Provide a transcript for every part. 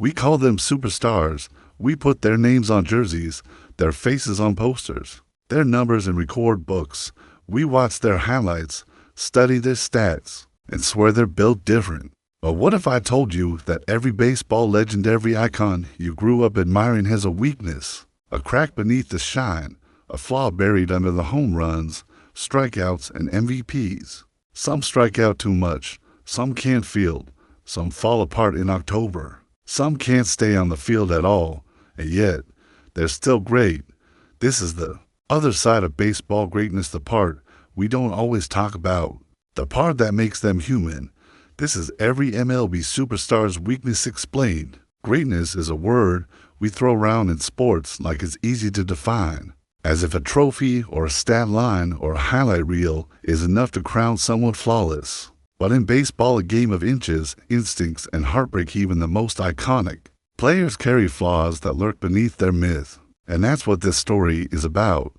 We call them superstars. We put their names on jerseys, their faces on posters, their numbers in record books. We watch their highlights, study their stats, and swear they're built different. But what if I told you that every baseball legend, every icon you grew up admiring has a weakness, a crack beneath the shine, a flaw buried under the home runs, strikeouts, and MVPs? Some strike out too much, some can't field, some fall apart in October, some can't stay on the field at all, and yet they're still great. This is the other side of baseball greatness, the part we don't always talk about, the part that makes them human. This is every MLB superstar's weakness explained. Greatness is a word we throw around in sports like it's easy to define, as if a trophy or a stat line or a highlight reel is enough to crown someone flawless. But in baseball, a game of inches, instincts, and heartbreak, even the most iconic players carry flaws that lurk beneath their myth. And that's what this story is about.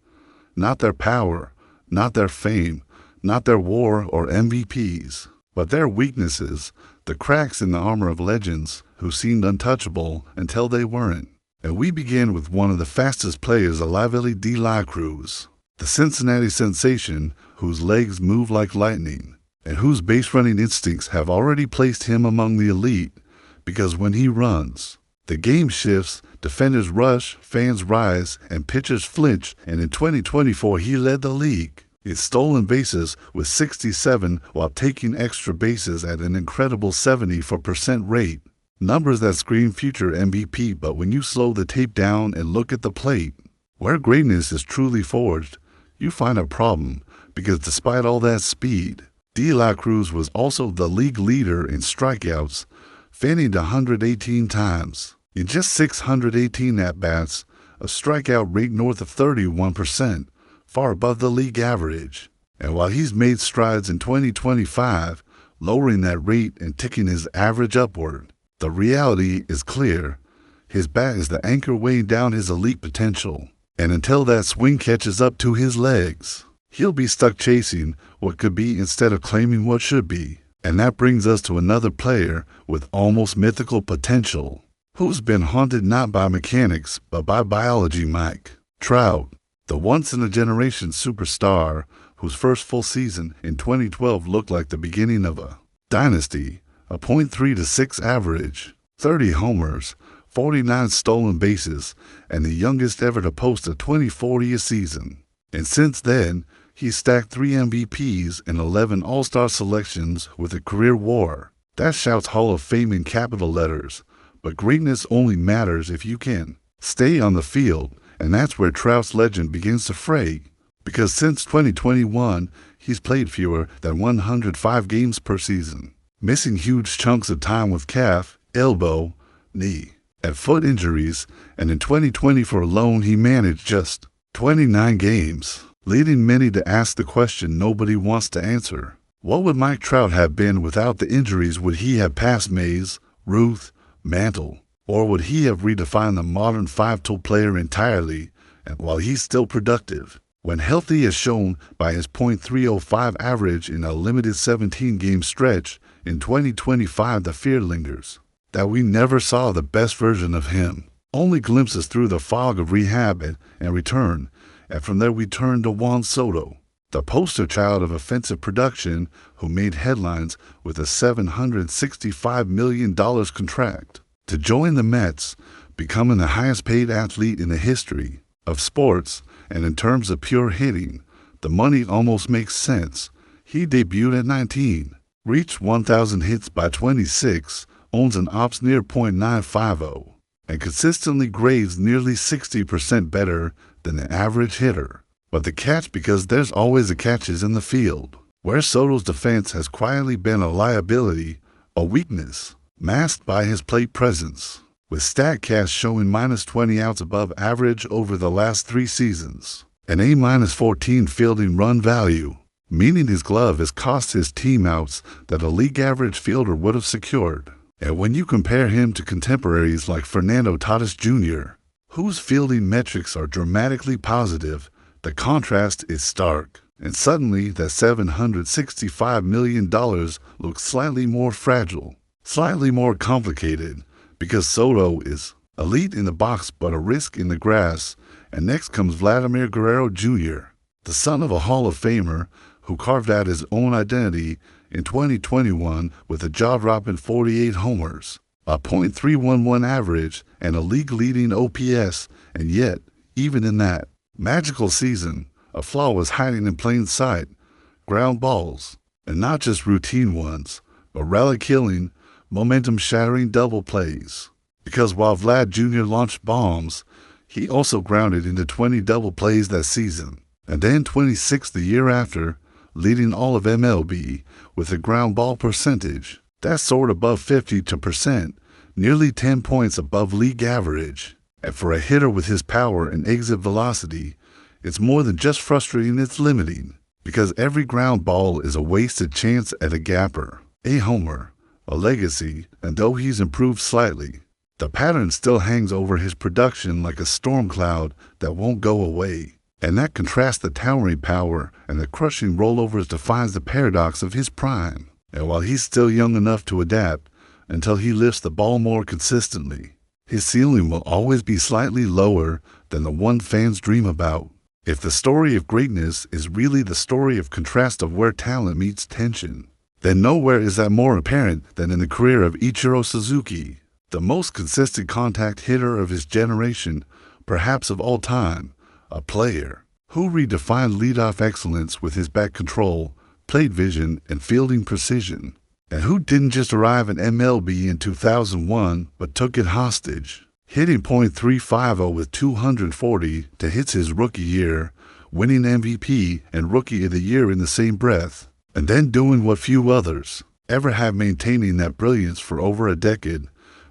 Not their power, not their fame, not their WAR or MVPs, but their weaknesses, the cracks in the armor of legends who seemed untouchable until they weren't. And we begin with one of the fastest players alive, Elly De La Cruz, the Cincinnati sensation whose legs move like lightning and whose base-running instincts have already placed him among the elite, because when he runs, the game shifts, defenders rush, fans rise, and pitchers flinch, and in 2024 he led the league in stolen bases with 67 while taking extra bases at an incredible 74% rate. Numbers that scream future MVP, but when you slow the tape down and look at the plate, where greatness is truly forged, you find a problem, because despite all that speed, De La Cruz was also the league leader in strikeouts, fanning 118 times. In just 618 at-bats, a strikeout rate north of 31%, far above the league average. And while he's made strides in 2025, lowering that rate and ticking his average upward, the reality is clear. His bat is the anchor weighing down his elite potential. And until that swing catches up to his legs, he'll be stuck chasing what could be instead of claiming what should be. And that brings us to another player with almost mythical potential, who's been haunted not by mechanics, but by biology, Mike. Trout, the once-in-a-generation superstar whose first full season in 2012 looked like the beginning of a dynasty, a .326 average, 30 homers, 49 stolen bases, and the youngest ever to post a 2040 a season. And since then, he's stacked 3 MVPs and 11 All-Star selections with a career WAR. That shouts Hall of Fame in capital letters, but greatness only matters if you can stay on the field, and that's where Trout's legend begins to fray, because since 2021, he's played fewer than 105 games per season, missing huge chunks of time with calf, elbow, knee, and foot injuries, and in 2024 alone he managed just 29 games, leading many to ask the question nobody wants to answer. What would Mike Trout have been without the injuries? Would he have passed Mays, Ruth, Mantle, or would he have redefined the modern five-tool player entirely, and while he's still productive? When healthy, as shown by his .305 average in a limited 17-game stretch in 2025, the fear lingers that we never saw the best version of him. Only glimpses through the fog of rehab and return, and from there we turn to Juan Soto, the poster child of offensive production who made headlines with a $765 million contract to join the Mets, becoming the highest-paid athlete in the history of sports. And in terms of pure hitting, the money almost makes sense. He debuted at 19, reached 1,000 hits by 26, owns an ops near .950, and consistently grades nearly 60% better than the average hitter. But the catch, because there's always a catch, is in the field, where Soto's defense has quietly been a liability, a weakness, masked by his plate presence, with StatCast showing -20 outs above average over the last 3 seasons, an A-14 fielding run value, meaning his glove has cost his team outs that a league average fielder would have secured. And when you compare him to contemporaries like Fernando Tatis Jr., whose fielding metrics are dramatically positive, the contrast is stark. And suddenly, that $765 million looks slightly more fragile, slightly more complicated, because Soto is elite in the box but a risk in the grass. And next comes Vladimir Guerrero Jr., the son of a Hall of Famer who carved out his own identity in 2021 with a jaw-dropping 48 homers, a .311 average, and a league-leading OPS. And yet, even in that magical season, a flaw was hiding in plain sight: ground balls, and not just routine ones, but rally-killing, momentum-shattering double plays. Because while Vlad Jr. launched bombs, he also grounded into 20 double plays that season, and then 26 the year after, leading all of MLB with a ground ball percentage that soared above 50%, nearly 10 points above league average. And for a hitter with his power and exit velocity, it's more than just frustrating, it's limiting, because every ground ball is a wasted chance at a gapper, a homer, a legacy. And though he's improved slightly, the pattern still hangs over his production like a storm cloud that won't go away. And that contrasts the towering power and the crushing rollovers defines the paradox of his prime. And while he's still young enough to adapt until he lifts the ball more consistently, his ceiling will always be slightly lower than the one fans dream about. If the story of greatness is really the story of contrast of where talent meets tension, then nowhere is that more apparent than in the career of Ichiro Suzuki, the most consistent contact hitter of his generation, perhaps of all time, a player who redefined leadoff excellence with his bat control, plate vision, and fielding precision, and who didn't just arrive at MLB in 2001 but took it hostage, hitting .350 with 240 to hits his rookie year, winning MVP and Rookie of the Year in the same breath, and then doing what few others ever have, maintaining that brilliance for over a decade,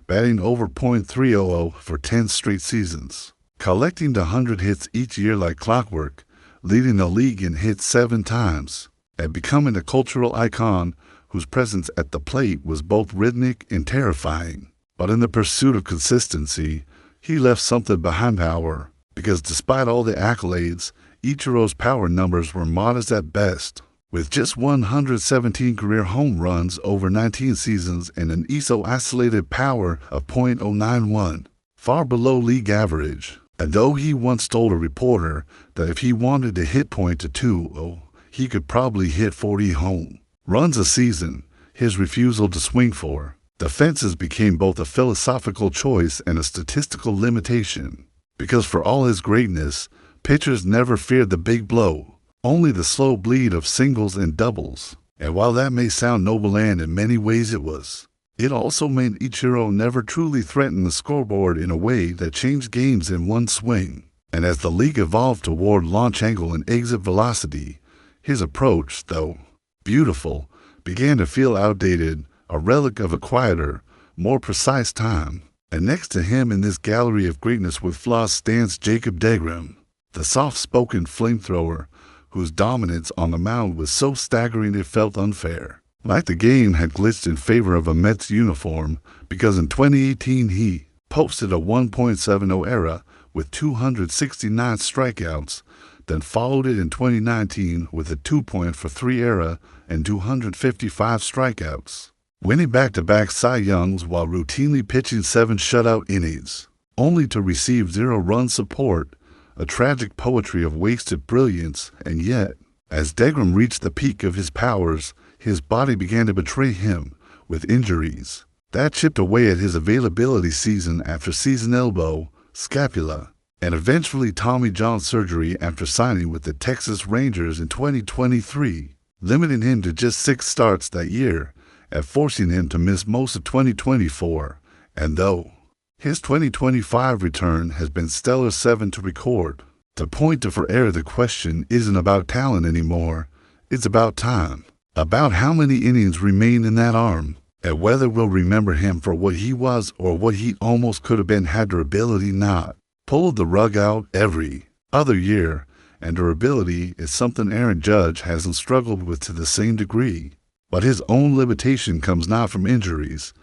batting over .300 for 10 straight seasons, collecting the 100 hits each year like clockwork, leading the league in hits 7 times, and becoming a cultural icon whose presence at the plate was both rhythmic and terrifying. But in the pursuit of consistency, he left something behind: power, because despite all the accolades, Ichiro's power numbers were modest at best, with just 117 career home runs over 19 seasons and an ISO-isolated power of .091, far below league average. And though he once told a reporter that if he wanted to hit .220, he could probably hit 40 home runs a season, his refusal to swing for the fences became both a philosophical choice and a statistical limitation. Because for all his greatness, pitchers never feared the big blow, only the slow bleed of singles and doubles. And while that may sound noble, and in many ways it was, it also meant Ichiro never truly threatened the scoreboard in a way that changed games in one swing. And as the league evolved toward launch angle and exit velocity, his approach, though beautiful, began to feel outdated, a relic of a quieter, more precise time. And next to him in this gallery of greatness with flaws stands Jacob DeGrom, the soft-spoken flamethrower whose dominance on the mound was so staggering it felt unfair, like the game had glitched in favor of a Mets uniform, because in 2018 he posted a 1.70 ERA with 269 strikeouts, then followed it in 2019 with a 2.43 ERA and 255 strikeouts, winning back-to-back Cy Youngs while routinely pitching 7 shutout innings, only to receive 0 run support, a tragic poetry of wasted brilliance. And yet, as DeGrom reached the peak of his powers, his body began to betray him with injuries that chipped away at his availability season after season: elbow, scapula, and eventually Tommy John surgery after signing with the Texas Rangers in 2023, limiting him to just 6 starts that year and forcing him to miss most of 2024. And though his 2025 return has been stellar 7 to record, the point of forever the question isn't about talent anymore, it's about time, about how many innings remain in that arm, and whether we'll remember him for what he was or what he almost could have been had durability not pulled the rug out every other year. And durability is something Aaron Judge hasn't struggled with to the same degree. But his own limitation comes not from injuries,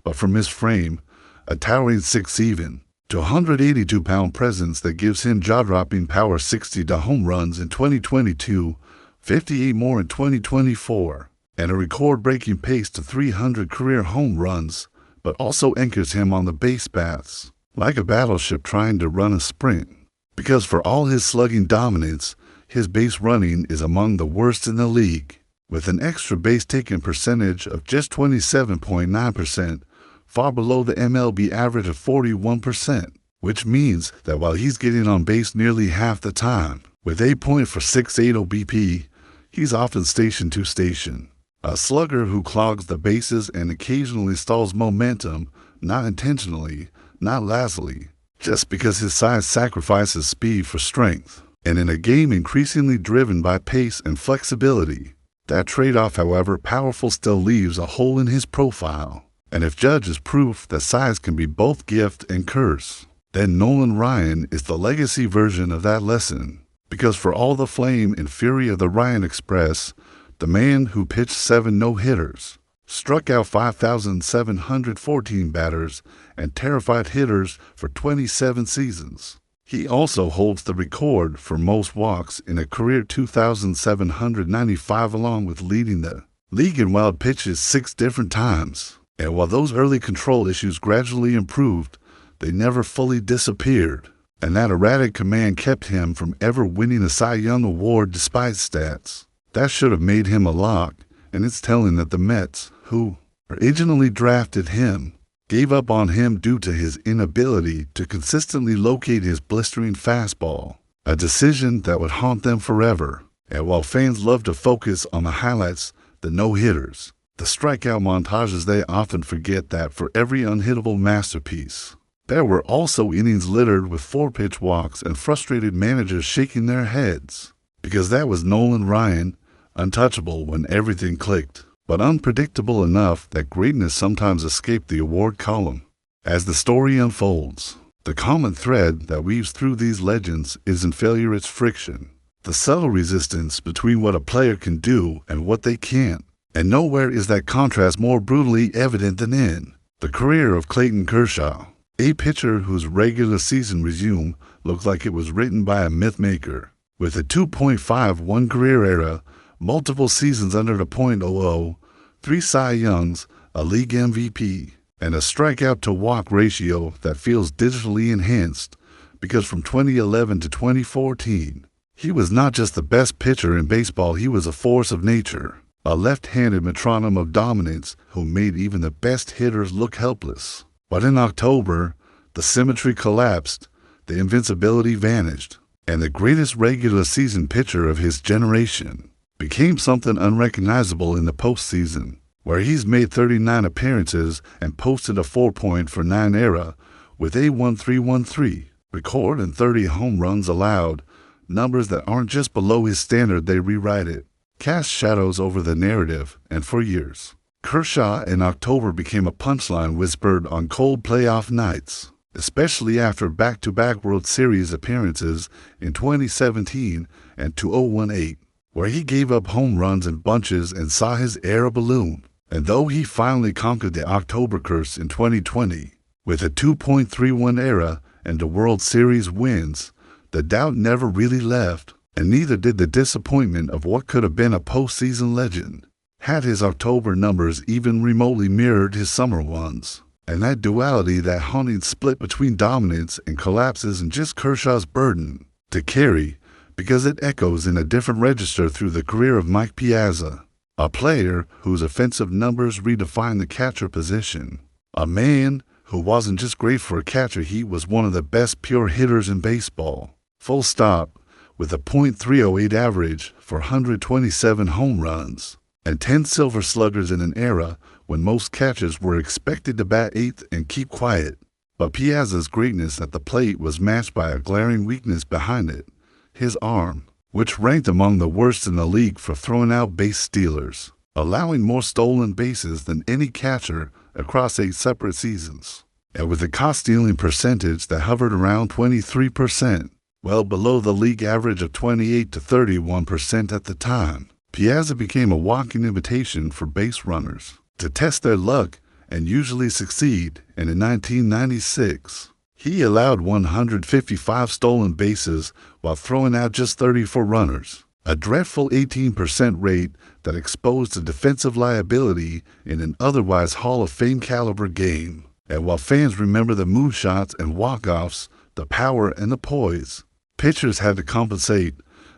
but from his frame, a towering 6'7" to 182-pound presence that gives him jaw-dropping power: 60 to home runs in 2022, 58 more in 2024, and a record-breaking pace to 300 career home runs, but also anchors him on the base paths, like a battleship trying to run a sprint. Because for all his slugging dominance, his base running is among the worst in the league, with an extra base-taking percentage of just 27.9%, far below the MLB average of 41%, which means that while he's getting on base nearly half the time, with 8.468 OBP, he's often station to station. A slugger who clogs the bases and occasionally stalls momentum, not intentionally, not lazily, just because his size sacrifices speed for strength. And in a game increasingly driven by pace and flexibility, that trade-off, however powerful, still leaves a hole in his profile. And if Judge is proof that size can be both gift and curse, then Nolan Ryan is the legacy version of that lesson. Because for all the flame and fury of the Ryan Express, the man who pitched 7 no-hitters, struck out 5,714 batters, and terrified hitters for 27 seasons. He also holds the record for most walks in a career 2,795, along with leading the league in wild pitches 6 different times. And while those early control issues gradually improved, they never fully disappeared. And that erratic command kept him from ever winning a Cy Young Award despite stats. That should have made him a lock, and it's telling that the Mets, who originally drafted him, gave up on him due to his inability to consistently locate his blistering fastball, a decision that would haunt them forever. And while fans love to focus on the highlights, the no-hitters, the strikeout montages, they often forget that for every unhittable masterpiece, there were also innings littered with 4-pitch walks and frustrated managers shaking their heads. Because that was Nolan Ryan, untouchable when everything clicked, but unpredictable enough that greatness sometimes escaped the award column. As the story unfolds, the common thread that weaves through these legends isn't failure, it's friction. The subtle resistance between what a player can do and what they can't. And nowhere is that contrast more brutally evident than in the career of Clayton Kershaw, a pitcher whose regular season resume looked like it was written by a myth maker. With a 2.51 career era, multiple seasons under the .00, 3 Cy Youngs, a league MVP, and a strikeout-to-walk ratio that feels digitally enhanced, because from 2011 to 2014, he was not just the best pitcher in baseball, he was a force of nature, a left-handed metronome of dominance who made even the best hitters look helpless. But in October, the symmetry collapsed, the invincibility vanished, and the greatest regular season pitcher of his generation became something unrecognizable in the postseason, where he's made 39 appearances and posted a 4.49 ERA with a 1.313 record and 30 home runs allowed, numbers that aren't just below his standard, they rewrite it, cast shadows over the narrative, and for years, Kershaw in October became a punchline whispered on cold playoff nights, especially after back-to-back World Series appearances in 2017 and 2018. Where he gave up home runs in bunches and saw his era balloon. And though he finally conquered the October curse in 2020, with a 2.31 ERA and the World Series wins, the doubt never really left, and neither did the disappointment of what could have been a postseason legend, had his October numbers even remotely mirrored his summer ones. And that duality, that haunting split between dominance and collapse, isn't just Kershaw's burden to carry, because it echoes in a different register through the career of Mike Piazza, a player whose offensive numbers redefined the catcher position, a man who wasn't just great for a catcher, he was one of the best pure hitters in baseball, full stop, with a .308 average for 127 home runs, and 10 silver sluggers in an era when most catchers were expected to bat 8th and keep quiet. But Piazza's greatness at the plate was matched by a glaring weakness behind it, his arm, which ranked among the worst in the league for throwing out base stealers, allowing more stolen bases than any catcher across 8 separate seasons. And with a cost-stealing percentage that hovered around 23%, well below the league average of 28 to 31% at the time, Piazza became a walking invitation for base runners to test their luck and usually succeed. And in 1996, he allowed 155 stolen bases while throwing out just 34 runners, A dreadful 18% rate that exposed a defensive liability in an otherwise Hall of Fame caliber game. And while fans remember the moonshots and walk-offs, the power and the poise, pitchers had to compensate,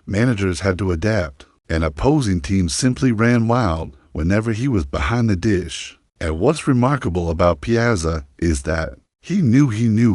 managers had to adapt, and opposing teams simply ran wild whenever he was behind the dish. And what's remarkable about Piazza is that he knew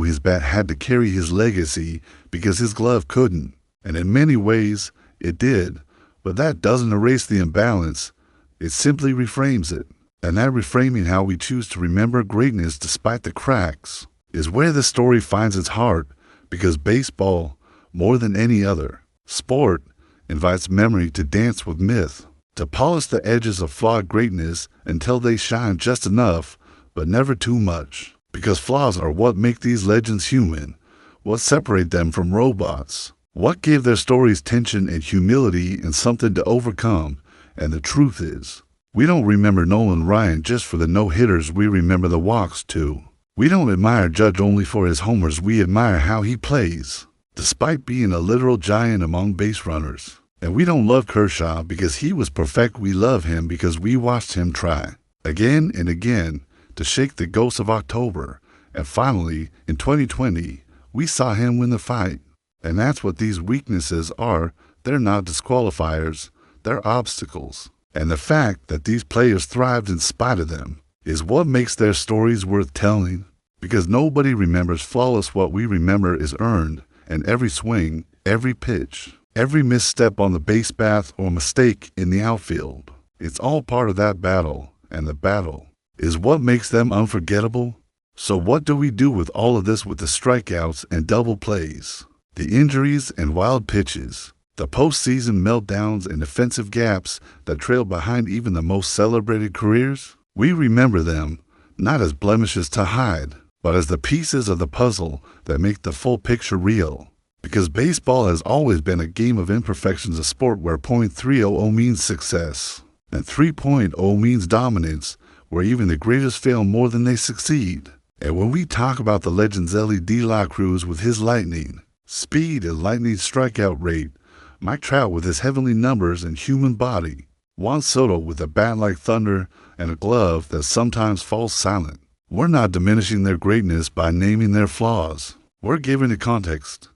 his bat had to carry his legacy because his glove couldn't. And in many ways, it did. But that doesn't erase the imbalance. It simply reframes it. And that reframing how we choose to remember greatness despite the cracks is where the story finds its heart, because baseball, more than any other sport, invites memory to dance with myth, to polish the edges of flawed greatness until they shine just enough, but never too much. Because flaws are what make these legends human, what separate them from robots, what gave their stories tension and humility and something to overcome. And the truth is, we don't remember Nolan Ryan just for the no-hitters, we remember the walks too. We don't admire Judge only for his homers, we admire how he plays, despite being a literal giant among base runners. And we don't love Kershaw because he was perfect, we love him because we watched him try, again and again, to shake the ghost of October. And finally, in 2020, we saw him win the fight. And that's what these weaknesses are. They're not disqualifiers, they're obstacles. And the fact that these players thrived in spite of them is what makes their stories worth telling. Because nobody remembers flawless, what we remember is earned, and every swing, every pitch, every misstep on the base path or mistake in the outfield. It's all part of that battle, and the battle is what makes them unforgettable. So what do we do with all of this, with the strikeouts and double plays, the injuries and wild pitches, the postseason meltdowns and defensive gaps that trail behind even the most celebrated careers? We remember them not as blemishes to hide, but as the pieces of the puzzle that make the full picture real. Because baseball has always been a game of imperfections, a sport where .300 means success, and 3.0 means dominance, where even the greatest fail more than they succeed. And when we talk about the legend's Elly De La Cruz with his lightning speed and lightning strikeout rate, Mike Trout with his heavenly numbers and human body, Juan Soto with a bat like thunder and a glove that sometimes falls silent, we're not diminishing their greatness by naming their flaws. We're giving it context.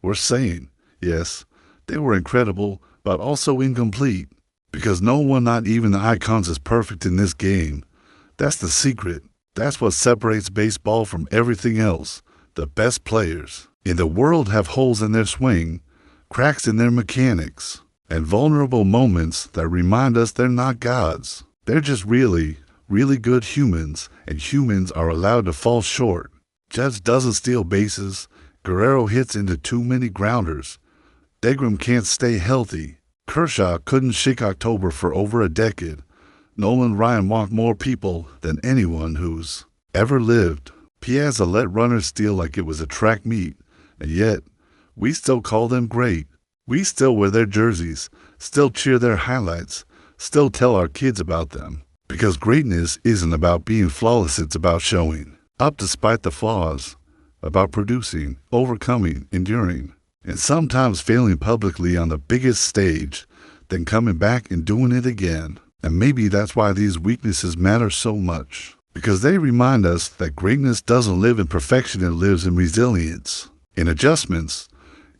We're saying, yes, they were incredible, but also incomplete, because no one, not even the icons, is perfect in this game. That's the secret. That's what separates baseball from everything else. The best players in the world have holes in their swing, cracks in their mechanics, and vulnerable moments that remind us they're not gods. They're just really, really good humans, and humans are allowed to fall short. Judge doesn't steal bases. Guerrero hits into too many grounders. DeGrom can't stay healthy. Kershaw couldn't shake October for over a decade. Nolan Ryan walked more people than anyone who's ever lived. Piazza let runners steal like it was a track meet, and yet we still call them great. We still wear their jerseys, still cheer their highlights, still tell our kids about them. Because greatness isn't about being flawless, it's about showing up despite the flaws, about producing, overcoming, enduring, and sometimes failing publicly on the biggest stage, then coming back and doing it again. And maybe that's why these weaknesses matter so much, because they remind us that greatness doesn't live in perfection, it lives in resilience, in adjustments,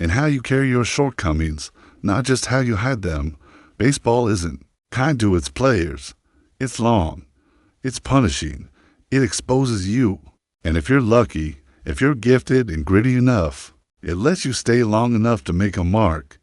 in how you carry your shortcomings, not just how you hide them. Baseball isn't kind to its players. It's long. It's punishing. It exposes you. And if you're lucky, if you're gifted and gritty enough, it lets you stay long enough to make a mark.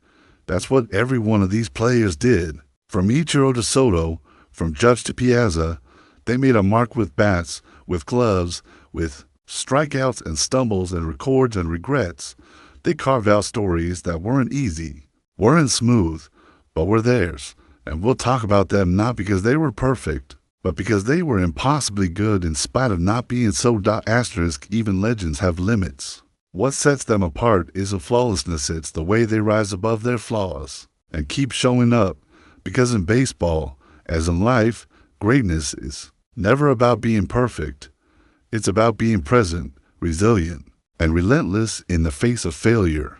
That's what every one of these players did. From Ichiro to Soto, from Judge to Piazza, they made a mark with bats, with gloves, with strikeouts and stumbles and records and regrets. They carved out stories that weren't easy, weren't smooth, but were theirs. And we'll talk about them not because they were perfect, but because they were impossibly good in spite of not being so. Asterisk, even legends have limits. What sets them apart isn't flawlessness, it's the way they rise above their flaws and keep showing up. Because in baseball, as in life, greatness is never about being perfect. It's about being present, resilient, and relentless in the face of failure.